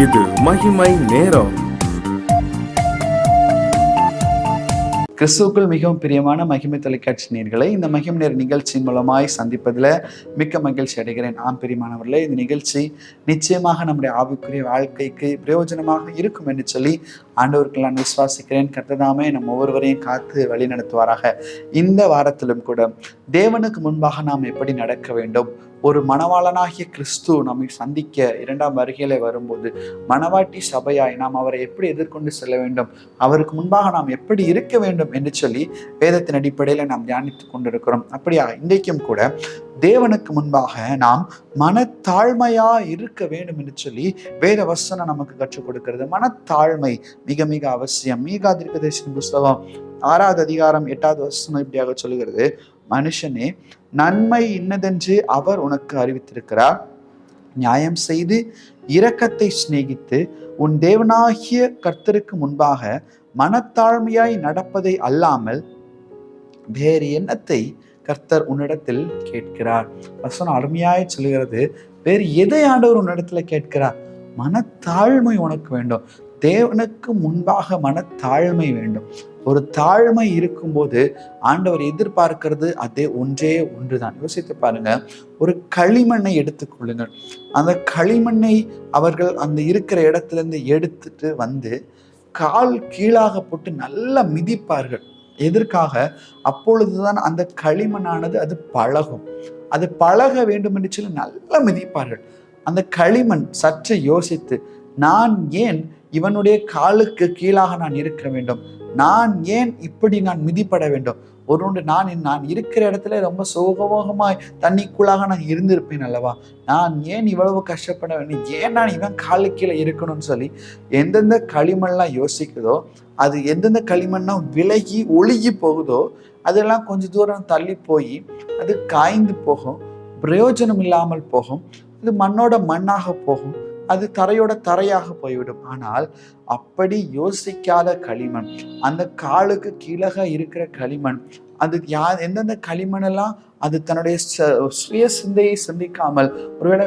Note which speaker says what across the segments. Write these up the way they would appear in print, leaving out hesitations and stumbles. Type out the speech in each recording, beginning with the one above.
Speaker 1: இது மகிமை நேரம்.
Speaker 2: கிறிஸ்துவுக்குள் மிகவும் பிரியமான மகிமை தொலைக்காட்சி நேயர்களை இந்த மகிமை நேர நிகழ்ச்சியின் மூலமாய் சந்திப்பதில் மிக்க மகிழ்ச்சி அடைகிறேன். பிரியமானவர்களே, இந்த நிகழ்ச்சி நிச்சயமாக நம்முடைய ஆவிக்குரிய வாழ்க்கைக்கு பிரயோஜனமாக இருக்கும் என்று சொல்லி ஆண்டவருக்கு நான் விசுவாசிக்கிறேன். கர்த்ததாமே நம்ம ஒவ்வொருவரையும் காத்து வழி நடத்துவாராக. இந்த வாரத்திலும் கூட தேவனுக்கு முன்பாக நாம் எப்படி நடக்க வேண்டும், ஒரு மணவாளனாகிய கிறிஸ்து நம்மை சந்திக்க இரண்டாம் வருகையில வரும்போது மணவாட்டி சபையாய் நாம் அவரை எப்படி எதிர்கொண்டு செல்ல வேண்டும், அவருக்கு முன்பாக நாம் எப்படி இருக்க வேண்டும் என்று சொல்லி வேதத்தின் அடிப்படையில் நாம் தியானித்துக் கொண்டிருக்கிறோம். அப்படியா இன்றைக்கும் கூட தேவனுக்கு முன்பாக நாம் மனத்தாழ்மையா இருக்க வேண்டும் என்று சொல்லி வேத வசனம் நமக்கு கற்றுக் கொடுக்கிறது. மனத்தாழ்மை மிக மிக அவசியம். மீகா தீர்க்கதரிசியின் புஸ்தகம் 6வது அதிகாரம் 8வது வசனம் இப்படியாக சொல்லுகிறது, மனுஷனே, நன்மை இன்னதென்று அவர் உனக்கு அறிவித்திருக்கிறார். நியாயம் செய்து இரக்கத்தை சிநேகித்து உன் தேவனாகிய கர்த்தருக்கு முன்பாக மனத்தாழ்மையாய் நடப்பதை அல்லாமல் வேறு எண்ணத்தை கர்த்தர் உன்னிடத்தில் கேட்கிறார். வசனம் அருமையாய் சொல்லுகிறது, வேறு எதை ஆண்டவர் உன்னிடத்துல கேட்கிறார்? மனத்தாழ்மை உனக்கு வேண்டும். தேவனுக்கு முன்பாக மனத்தாழ்மை வேண்டும். ஒரு தாழ்மை இருக்கும்போது ஆண்டவர் எதிர்பார்க்கிறது அதே ஒன்றே ஒன்றுதான். யோசித்து பாருங்க, ஒரு களிமண்ணை எடுத்துக்கொள்ளுங்கள். அந்த களிமண்ணை அவர்கள் அந்த இருக்கிற இடத்துல இருந்து எடுத்துட்டு வந்து கால் கீழாக போட்டு நல்லா மிதிப்பார்கள். எதற்காக? அப்பொழுதுதான் அந்த களிமண்ணானது அது பழகும். அது பழக வேண்டும் என்று சொல்லி நல்லா மிதிப்பார்கள். அந்த களிமண் சற்று யோசித்து, நான் ஏன் இவனுடைய காலுக்கு கீழாக நான் இருக்க வேண்டும், நான் ஏன் இப்படி நான் மிதிப்பட வேண்டும், ஒருவண்டு நான் இருக்கிற இடத்துல ரொம்ப சோகமோகமாய் தண்ணிக்குள்ளாக நான் இருந்திருப்பேன் அல்லவா, நான் ஏன் இவ்வளவு கஷ்டப்பட வேண்டும், ஏன் நான் இவன் காலு கீழே இருக்கணும்னு சொல்லி எந்தெந்த களிமண்லாம் யோசிக்குதோ, அது எந்தெந்த களிமண்ணா விலகி ஒழுகி போகுதோ அதெல்லாம் கொஞ்சம் தூரம் தள்ளி போய் அது காய்ந்து போகும், பிரயோஜனம் இல்லாமல் போகும், அது மண்ணோட மண்ணாக போகும், அது தரையோட தரையாக போய்விடும். ஆனால் அப்படி யோசிக்காத களிமண், அந்த காலுக்கு கீழே இருக்கிற களிமண், அது எந்தெந்த களிமண் எல்லாம் அது தன்னுடைய சுய சிந்தையை சிந்திக்காமல், ஒருவேளை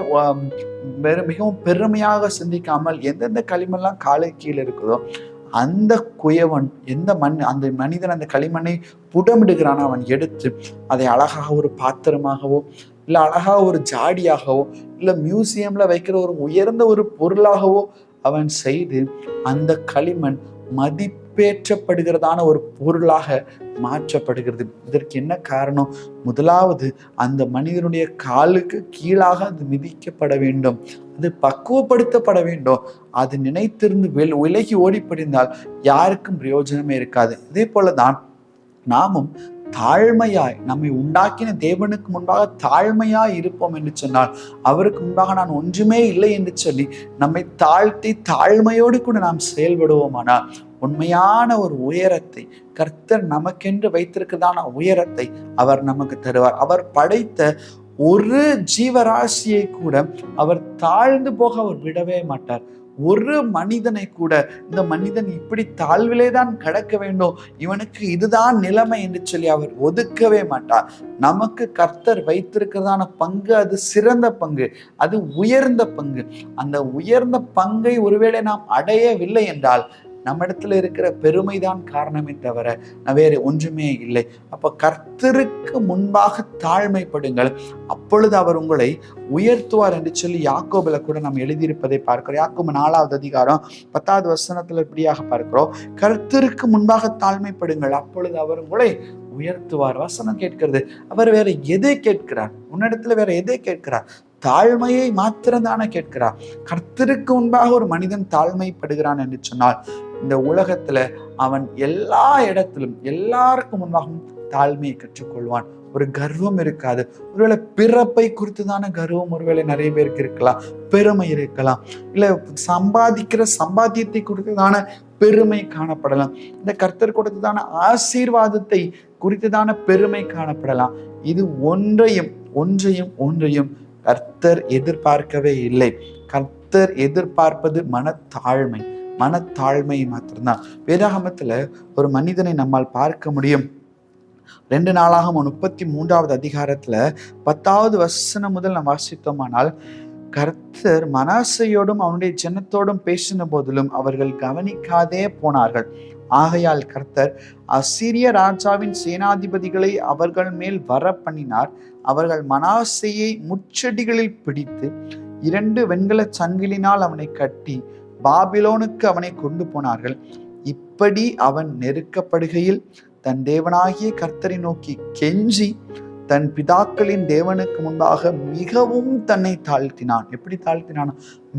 Speaker 2: மிகவும் பெருமையாக சிந்திக்காமல் எந்தெந்த களிமண்லாம் காலை கீழே இருக்குதோ அந்த குயவன் அந்த மனிதன் அந்த களிமண்ணை புடமிடுகிறான். அவன் எடுத்து அதை அழகாக ஒரு பாத்திரமாகவோ இல்லை அழகாக ஒரு ஜாடியாகவோ இல்லை மியூசியம்ல வைக்கிற ஒரு உயர்ந்த ஒரு பொருளாகவோ அவன் செய்து அந்த களிமண் மதிப்பேற்றப்படுகிறதான ஒரு பொருளாக மாற்றப்படுகிறது. இதற்கு என்ன காரணம்? முதலாவது, அந்த மனிதனுடைய காலுக்கு கீழாக அது மிதிக்கப்பட வேண்டும், அது பக்குவப்படுத்தப்பட வேண்டும். அது நினைத்திருந்து விலகி ஓடி படிந்தால் யாருக்கும் பிரயோஜனமே இருக்காது. இதே போலதான் நாமும் தாழ்மையாய் நம்மை உண்டாக்கின தேவனுக்கு முன்பாக தாழ்மையாய் இருப்போம் என்று சொன்னால், அவருக்கு முன்பாக நான் ஒன்றுமே இல்லை என்று சொல்லி நம்மை தாழ்த்தி தாழ்மையோடு கூட நாம் செயல்படுவோமானால் உண்மையான ஒரு உயரத்தை கர்த்தர் நமக்கென்று வைத்திருக்கிறதான உயரத்தை அவர் நமக்கு தருவார். அவர் படைத்த ஒரு ஜீவராசியை கூட அவர் தாழ்ந்து போக அவர் விடவே மாட்டார். ஒரு மனிதனை கூட இந்த மனிதன் இப்படி தாழ்விலே தான் கடக்க வேண்டும், இவனுக்கு இதுதான் நிலைமை என்று சொல்லி அவர் ஒதுக்கவே மாட்டார். நமக்கு கர்த்தர் வைத்திருக்கிறதான பங்கு அது சிறந்த பங்கு, அது உயர்ந்த பங்கு. அந்த உயர்ந்த பங்கை ஒருவேளை நாம் அடையவில்லை என்றால் நம்மிடத்துல இருக்கிற பெருமைதான் காரணமே தவிர வேறு ஒன்றுமே இல்லை. அப்ப கர்த்தருக்கு முன்பாக தாழ்மைப்படுங்கள், அப்பொழுது அவர் உங்களை உயர்த்துவார் என்று சொல்லி யாக்கோபுல கூட நாம் எழுதியிருப்பதை பார்க்கிறோம். யாக்கோபு 4வது அதிகாரம் 10வது வசனத்துல இப்படியாக பார்க்கிறோம், கர்த்தருக்கு முன்பாக தாழ்மைப்படுங்கள், அப்பொழுது அவர் உங்களை உயர்த்துவார். வசனம் கேட்கிறது, அவர் வேற எதை கேட்கிறார்? உன்னிடத்துல வேற எதை கேட்கிறார்? தாழ்மையை மாத்திரம்தானே கேட்கிறார். கர்த்தருக்கு முன்பாக ஒரு மனிதன் தாழ்மைப்படுகிறான் என்று சொன்னால் இந்த உலகத்துல அவன் எல்லா இடத்திலும் எல்லாருக்கும் முன்பாகவும் தாழ்மையை கற்றுக்கொள்வான். ஒரு கர்வம் இருக்காது. ஒருவேளை பிறப்பை குறித்துதான கர்வம் ஒருவேளை நிறைய பேருக்கு இருக்கலாம், பெருமை இருக்கலாம், இல்ல சம்பாதிக்கிற சம்பாத்தியத்தை குறித்துதான பெருமை காணப்படலாம், இந்த கர்த்தர் கொடுத்ததான ஆசீர்வாதத்தை குறித்துதான பெருமை காணப்படலாம். இது ஒன்றையும் கர்த்தர் எதிர்பார்க்கவே இல்லை. கர்த்தர் எதிர்பார்ப்பது மனத்தாழ்மை மாத்திரம்தான். வேதாகமத்துல ஒரு மனிதனை நம்மால் பார்க்க முடியும். 2 நாளாகமம் 33வது அதிகாரத்துல 10வது வசனம் முதல் நாம் வாசித்தோமானால், கர்த்தர் மனாசையோடும் அவனுடைய ஜனத்தோடும் பேசின போதிலும் அவர்கள் கவனிக்காதே போனார்கள். ஆகையால் கர்த்தர் அசீரிய ராஜாவின் சேனாதிபதிகளை அவர்கள் மேல் வர பண்ணினார். அவர்கள் மனாசையை முச்செடிகளில் பிடித்து 2 வெண்கல சங்கிலினால் அவனை கட்டி பாபிலோனுக்கு அவனை கொண்டு போனார்கள். இப்படி அவன் நெருக்கப்படுகையில் தன் தேவனாகிய கர்த்தரை நோக்கி கெஞ்சி தன் பிதாக்களின் தேவனுக்கு முன்பாக மிகவும் தன்னை தாழ்த்தினான். எப்படி தாழ்த்தினான்?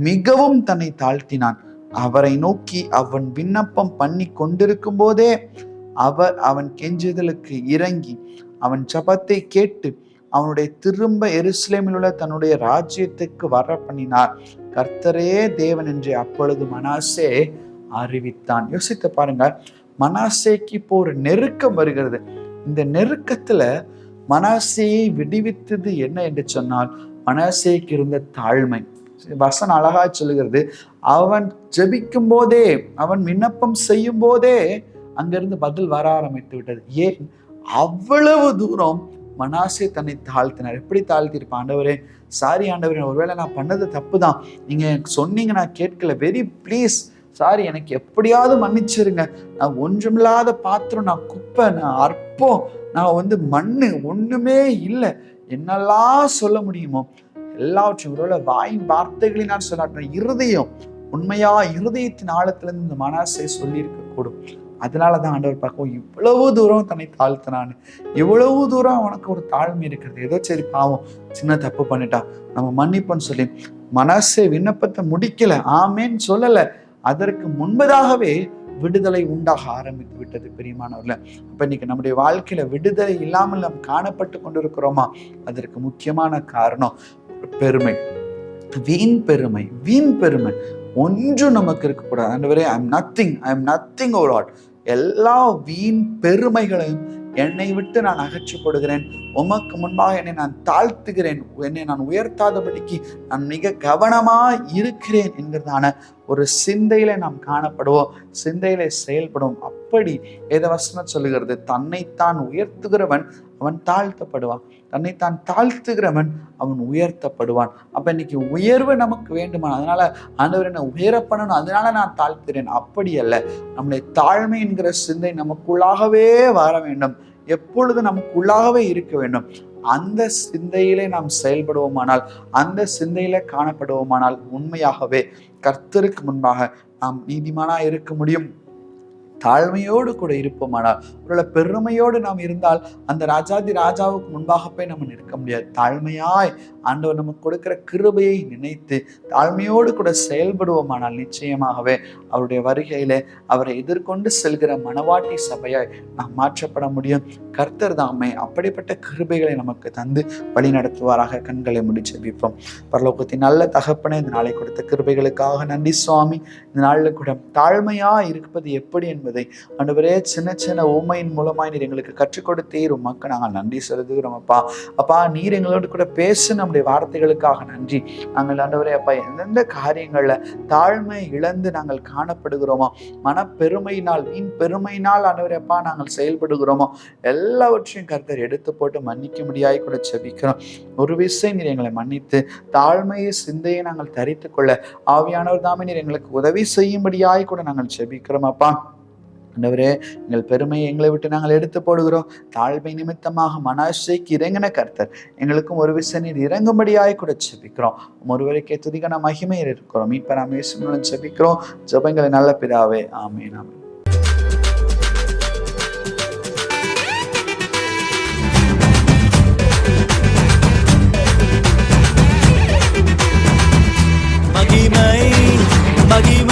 Speaker 2: மிகவும் தன்னை தாழ்த்தினான். அவரை நோக்கி அவன் விண்ணப்பம் பண்ணி கொண்டிருக்கும் போதே அவன் கெஞ்சுதலுக்கு இறங்கி அவன் ஜெபத்தை கேட்டு அவனுடைய திரும்ப எருசலேமில் உள்ள தன்னுடைய ராஜ்யத்துக்கு வர பண்ணினார். கர்த்தரே தேவன் என்று அப்பொழுது மனாசே அறிவித்தான். யோசித்து பாருங்க, மனாசேக்கு இப்போ ஒரு நெருக்கம் வருகிறது. இந்த நெருக்கத்துல மனாசேயை விடுவித்தது என்ன என்று சொன்னால், மனாசேக்கு இருந்த தாழ்மை. வசனம் அழகா சொல்லுகிறது, அவன் ஜெபிக்கும் போதே, அவன் விண்ணப்பம் செய்யும் போதே அங்கிருந்து பதில் வர ஆரம்பித்து விட்டது. ஏன்? அவ்வளவு தூரம் மனாசே தன்னை தாழ்த்தினார். எப்படி தாழ்த்திருப்பான்? ஆண்டவரே, சாரி ஆண்டவரே, ஒருவேளை நான் பண்ணது தப்பு தான், நீங்க சொன்னீங்க, நான் கேட்கல, வெரி ப்ளீஸ், சாரி, எனக்கு எப்படியாவது மன்னிச்சிருங்க, நான் ஒன்றுமில்லாத பாத்திரம், நான் குப்பை, நான் அற்பம், நான் மண்ணு, ஒண்ணுமே இல்லை, என்னெல்லாம் சொல்ல முடியுமோ எல்லாவற்றையும் ஒருவேளை வாயின் வார்த்தைகளினால் சொல்லாட்டேன், இருதயம் உண்மையா இருதயத்தின் ஆழத்திலிருந்து இந்த மனாசை சொல்லி இருக்க கூடும். அதனாலதான் ஆண்டவர் பார்க்கவும் இவ்வளவு தூரம் தன்னை தாழ்த்தினான்னு, இவ்வளவு தூரம் அவனுக்கு ஒரு தாழ்மை இருக்கிறது. ஏதோ சரி பாவம், சின்ன தப்பு பண்ணிட்டான், நம்ம மன்னிப்போன்னு சொல்லி மனசே விண்ணப்பத்தை முடிக்கல, ஆமேன்னு சொல்லல, அதற்கு முன்பதாகவே விடுதலை உண்டாக ஆரம்பித்து விட்டது. பிரியமானவர்களே, அப்ப இன்னைக்கு நம்முடைய வாழ்க்கையில விடுதலை இல்லாமல் நாம் காணப்பட்டு கொண்டிருக்கிறோமா? அதற்கு முக்கியமான காரணம் பெருமை, வீண் பெருமை. வீண் பெருமை ஒன்றும் நமக்கு இருக்கக்கூடாது. ஆண்டவரே, I am nothing O Lord, எல்லா வீண் பெருமைகளையும் என்னை விட்டு நான் அகற்றப்படுகிறேன், உமக்கு முன்பாக என்னை நான் தாழ்த்துகிறேன், என்னை நான் உயர்த்தாதபடிக்கு நான் மிக கவனமா இருக்கிறேன் என்கிறதான ஒரு சிந்தையில நாம் காணப்படுவோம், சிந்தையில செயல்படுவோம். அப்படி வேதவசனம் சொல்லுகிறது, தன்னைத்தான் உயர்த்துகிறவன் அவன் தாழ்த்தப்படுவான், தன்னைத்தான் தாழ்த்துகிறவன் அவன் உயர்த்தப்படுவான். அப்ப இன்னைக்கு உயர்வு நமக்கு வேண்டுமா? அதனால ஆண்டவர் என்ன உயர பண்ணணும், அதனால நான் தாழ்த்துகிறேன், அப்படி அல்ல. நம்முடைய தாழ்மை என்கிற சிந்தை நமக்குள்ளாகவே வர வேண்டும், எப்பொழுது நமக்குள்ளாகவே இருக்க வேண்டும். அந்த சிந்தையிலே நாம் செயல்படுவோமானால், அந்த சிந்தையில காணப்படுவோமானால், உண்மையாகவே கர்த்தருக்கு முன்பாக நாம் நீதிமானா இருக்க முடியும். தாழ்மையோடு கூட இருப்போமானால், ஒருவேளை பெருமையோடு நாம் இருந்தால் அந்த ராஜாதி ராஜாவுக்கு முன்பாக போய் நம்ம நிற்க முடியாது. தாழ்மையாய் ஆண்டவர் நமக்கு கொடுக்கிற கிருபையை நினைத்து தாழ்மையோடு கூட செயல்படுவோமானால், நிச்சயமாகவே அவருடைய வருகையிலே அவரை எதிர்கொண்டு செல்கிற மணவாட்டி சபையாய் நாம் மாற்றப்பட முடியும். கர்த்தர் தாமே அப்படிப்பட்ட கிருபைகளை நமக்கு தந்து வழி நடத்துவாராக. கண்களை மூடி ஜெபிப்போம். பரலோகத்தின் நல்ல தகப்பனே, இந்த நாளை கொடுத்த கிருபைகளுக்காக நன்றி சுவாமி. இந்த நாளில் கூட தாழ்மையா இருப்பது எப்படி என்பதை ஆண்டவரே சின்ன சின்ன உண்மையின் மூலமாய் நீர் எங்களுக்கு கற்றுக் கொடுத்தீர். உமக்கு நாங்கள் நன்றி செலுத்துகிறோம். அப்பா நீர் எங்களோடு கூட பேச நம்முடைய வார்த்தைகளுக்காக நன்றி. நாங்கள் ஆண்டவரே அப்பா எந்தெந்த காரியங்கள்ல தாழ்மை இழந்து நாங்கள் காணப்படுகிறோமோ, மனப்பெருமையினால் வீண் பெருமையினால் ஆண்டவரே அப்பா நாங்கள் செயல்படுகிறோமோ, எல்லாவற்றையும் கர்த்தர் எடுத்து போட்டு மன்னிக்க முடியாய் கூட ஜெபிக்கிறோம். ஒரு விஷயம் நீர் எங்களை மன்னித்து தாழ்மையை சிந்தையை நாங்கள் தரித்து கொள்ள ஆவியானவர் தாமே நீர் எங்களுக்கு உதவி செய்யும்படியாய் கூட நாங்கள் ஜெபிக்கிறோம். அப்பா ஆண்டவரே, எங்கள் பெருமையை எங்களை விட்டு நாங்கள் எடுத்து போடுகிறோம். தாழ்மை நிமித்தமாக மனாசேக்கு இறங்கின கர்த்தர் எங்களுக்கும் ஒரு விஷயம் நீர் இறங்கும்படியாய் கூட ஜெபிக்கிறோம். ஒருவருக்கே துதிக்கான மகிமையில் இருக்கிறோம். மீட்பராம் இயேசு மூலம் ஜெபிக்கிறோம். ஜெபங்களை நல்ல பிதாவே, ஆமென் ஆமென். மகிமை